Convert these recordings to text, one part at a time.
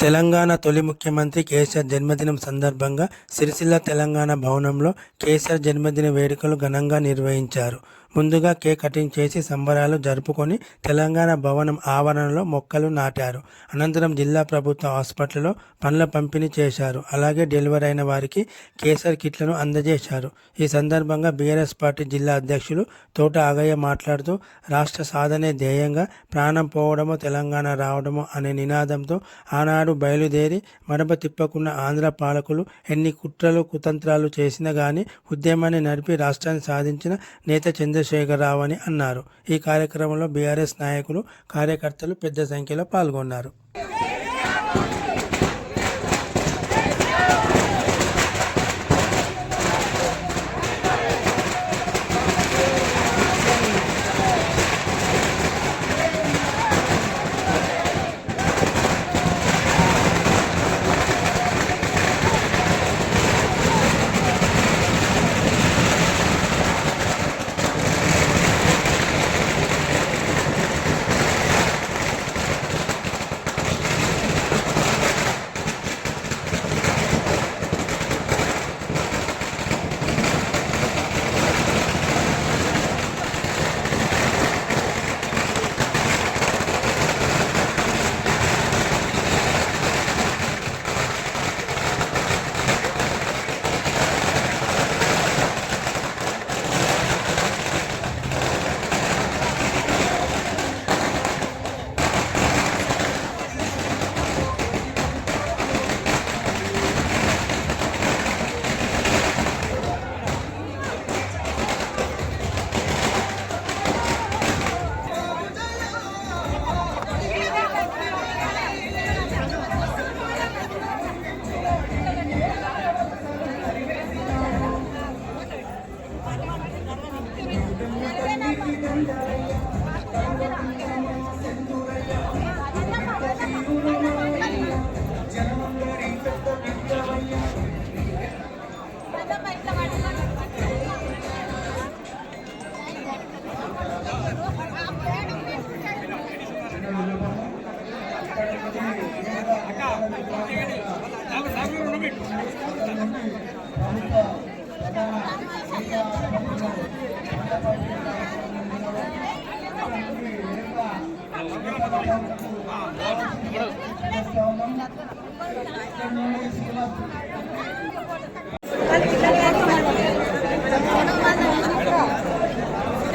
తెలంగాణ తొలి ముఖ్యమంత్రి కేసీఆర్ జన్మదినం సందర్భంగా సిరిసిల్ల తెలంగాణ భవనంలో కేసీఆర్ జన్మదిన వేడుకలు ఘనంగా నిర్వహించారు. ముందుగా కేక్ కటింగ్ చేసి సంబరాలు జరుపుకొని తెలంగాణ భవనం ఆవరణలో మొక్కలు నాటారు. అనంతరం జిల్లా ప్రభుత్వ హాస్పిటల్లో పండ్ల పంపిణీ చేశారు. అలాగే డెలివరీ అయిన వారికి కేసీఆర్ కిట్లను అందజేశారు. ఈ సందర్భంగా బీఆర్ఎస్ పార్టీ జిల్లా అధ్యక్షులు తోట ఆగయ్య మాట్లాడుతూ రాష్ట్ర సాధనే ధ్యేయంగా ప్రాణం పోవడమో తెలంగాణ రావడమో అనే నినాదంతో ఆనాడు బయలుదేరి మడమ తిప్పకున్న ఆంధ్ర పాలకులు ఎన్ని కుట్రలు కుతంత్రాలు చేసినా గానీ ఉద్యమాన్ని నడిపి రాష్ట్రాన్ని సాధించిన నేత చంద్రశేఖరరావు అని అన్నారు. ఈ కార్యక్రమంలో బీఆర్ఎస్ నాయకులు కార్యకర్తలు పెద్ద సంఖ్యలో పాల్గొన్నారు.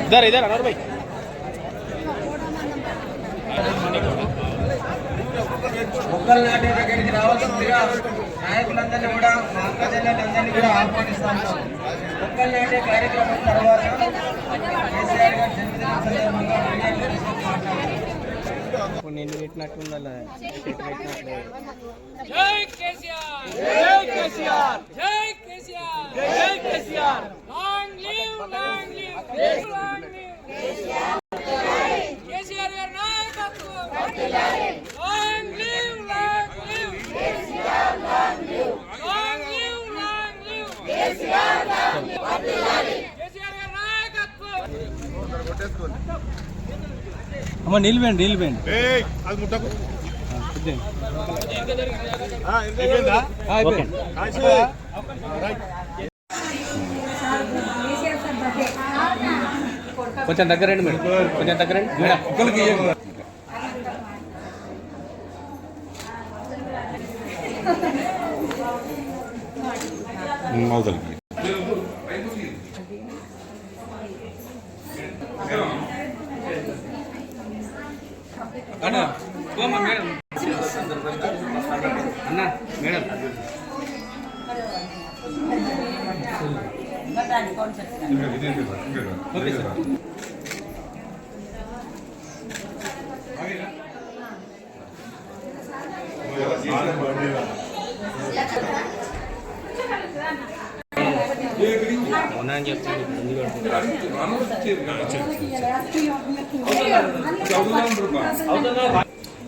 इधर इधर अनवर भाई మొక్కలు నాటే దగ్గరికి రావాల్సిందిగా నాయకులందరినీ కూడా మా అక్కజల్లందరినీ కూడా ఆహ్వానిస్తాము. మొక్కలు నాటే కార్యక్రమం తర్వాత కేసీఆర్ గారి జన్మదినం సందర్భంగా నేను పెట్టినట్టుండాలి. జై కేసీఆర్, జై కేసీఆర్, జై కేసీఆర్, జై కేసీఆర్. లాంగ్ లివ్ కేసీఆర్, కేసీఆర్ గారి నాయకత్వం వర్ధిల్లాలి. Long live KCR, long live KCR వర్ధిల్లాలి. కేసీఆర్ గారి నాయకత్వం. అమ్మ నిలిపండి అది ముట్టకు కొంచెం దగ్గరండి మేడం, కొంచెం దగ్గరండి మేడం. అవతలకి అన్న మేడం అన్న మేడం ఓకే సార్. అవునా అని చెప్తాను.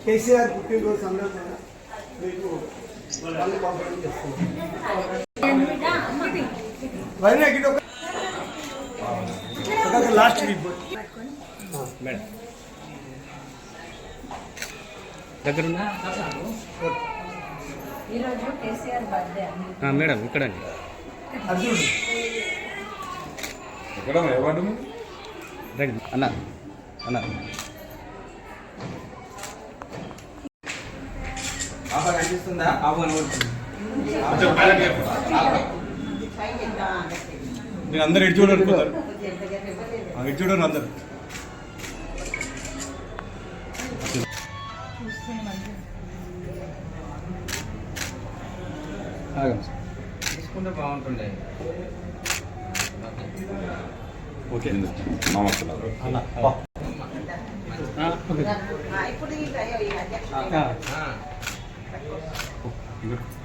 కేసీఆర్ పుట్టినరోజు సందర్భంగా మీకు వాళ్ళు పంపిణీ చేస్తున్నారు. లాస్ట్ వీక్ మేడం దగ్గర ఈరోజు కేసీఆర్ బర్త్డే అండి. మేడం ఇక్కడండి. అర్జునుడు ఎక్కడ ఎవరు రండి అన్న అన్న పాప కనిపిస్తుందా? మీరు అందరు ఎటు చూడరు అనుకుంటారు ఎటు చూడరు అందరు తీసుకుంటే బాగుంటుండే. ఓకే నమస్తే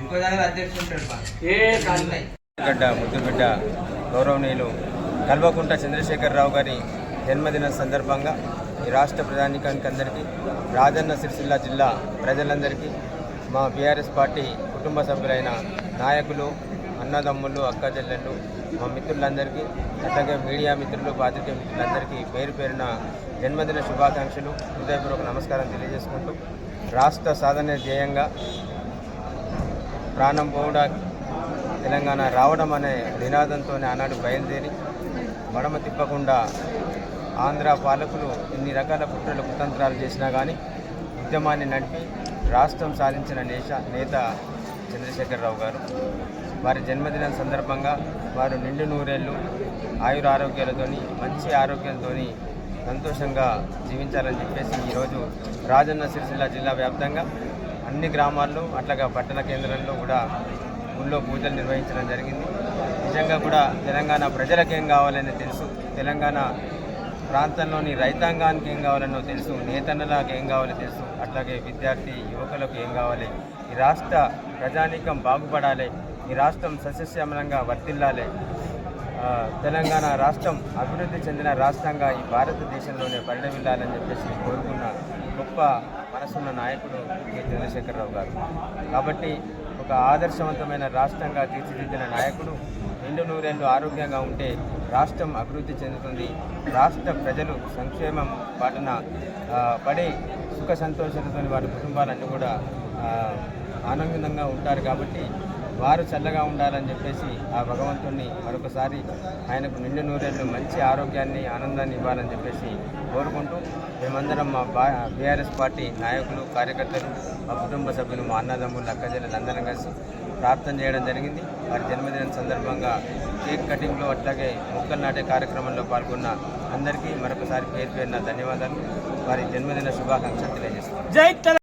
ఇంకో దాని అధ్యక్షుడు ఉంటాడు పా. గడ్డ ముద్దుబిడ్డ గౌరవనీయులు కల్వకుంట్ల చంద్రశేఖరరావు గారి జన్మదిన సందర్భంగా ఈ రాష్ట్ర ప్రజానీకానికి అందరికీ, రాజన్న సిరిసిల్ల జిల్లా ప్రజలందరికీ, మా బీఆర్ఎస్ పార్టీ కుటుంబ సభ్యులైన నాయకులు, అన్నదమ్ముళ్ళు, అక్క చెల్లెళ్ళు, మా మిత్రులందరికీ, అట్లాగే మీడియా మిత్రులు, పాత్రికేయ మిత్రులందరికీ పేరు పేరున జన్మదిన శుభాకాంక్షలు, హృదయపూర్వక నమస్కారం తెలియజేసుకుంటూ, రాష్ట్ర సాధన ధ్యేయంగా ప్రాణం పోవడా తెలంగాణ రావడం అనే నినాదంతో ఆనాడు బయలుదేరి మడమ తిప్పకుండా ఆంధ్ర పాలకులు ఎన్ని రకాల కుట్రలు కుతంత్రాలు చేసినా కానీ ఉద్యమాన్ని నడిపి రాష్ట్రం సాధించిన నేత చంద్రశేఖరరావు గారు. వారి జన్మదినం సందర్భంగా వారు నిండు నూరేళ్ళు ఆయుర ఆరోగ్యాలతోని, మంచి ఆరోగ్యంతో సంతోషంగా జీవించాలని చెప్పేసి ఈరోజు రాజన్న సిరిసిల్ల జిల్లా వ్యాప్తంగా అన్ని గ్రామాల్లో, అట్లాగా పట్టణ కేంద్రంలో కూడా ఊళ్ళో పూజలు నిర్వహించడం జరిగింది. నిజంగా కూడా తెలంగాణ ప్రజలకు ఏం కావాలని తెలుసు, తెలంగాణ ప్రాంతంలోని రైతాంగానికి ఏం కావాలనో తెలుసు, నేతన్నలకు ఏం కావాలో తెలుసు, అట్లాగే విద్యార్థి యువకులకు ఏం కావాలి, ఈ రాష్ట్ర ప్రజానీకం బాగుపడాలి, ఈ రాష్ట్రం సస్యశ్యామలంగా వర్తిల్లాలి, తెలంగాణ రాష్ట్రం అభివృద్ధి చెందిన రాష్ట్రంగా ఈ భారతదేశంలోనే పరిణమిల్లాలని చెప్పేసి కోరుకున్న గొప్ప మనసున్న నాయకుడు కె చంద్రశేఖరరావు గారు. కాబట్టి ఒక ఆదర్శవంతమైన రాష్ట్రంగా తీర్చిదిద్దిన నాయకుడు నిండు నూరేళ్ళు ఆరోగ్యంగా ఉంటే రాష్ట్రం అభివృద్ధి చెందుతుంది, రాష్ట్ర ప్రజలు సంక్షేమం బాటన పడి సుఖ సంతోషాలతో వారి కుటుంబాలన్నీ కూడా ఆనందంగా ఉంటారు. కాబట్టి వారు చల్లగా ఉండాలని చెప్పేసి ఆ భగవంతుణ్ణి మరొకసారి ఆయనకు నిండు నూరేళ్ళు మంచి ఆరోగ్యాన్ని, ఆనందాన్ని ఇవ్వాలని చెప్పేసి కోరుకుంటూ, మేమందరం మా బీఆర్ఎస్ పార్టీ నాయకులు, కార్యకర్తలు, మా కుటుంబ సభ్యులు, మా అన్నదమ్ములు, అక్కజల్లు అందరం కలిసి ప్రార్థన చేయడం జరిగింది. వారి జన్మదినం సందర్భంగా కేక్ కటింగ్లో, అట్లాగే మొక్కలు నాటే కార్యక్రమంలో పాల్గొన్న అందరికీ మరొకసారి పేరు పేరున ధన్యవాదాలు, వారి జన్మదిన శుభాకాంక్షలు తెలియజేస్తున్నాను.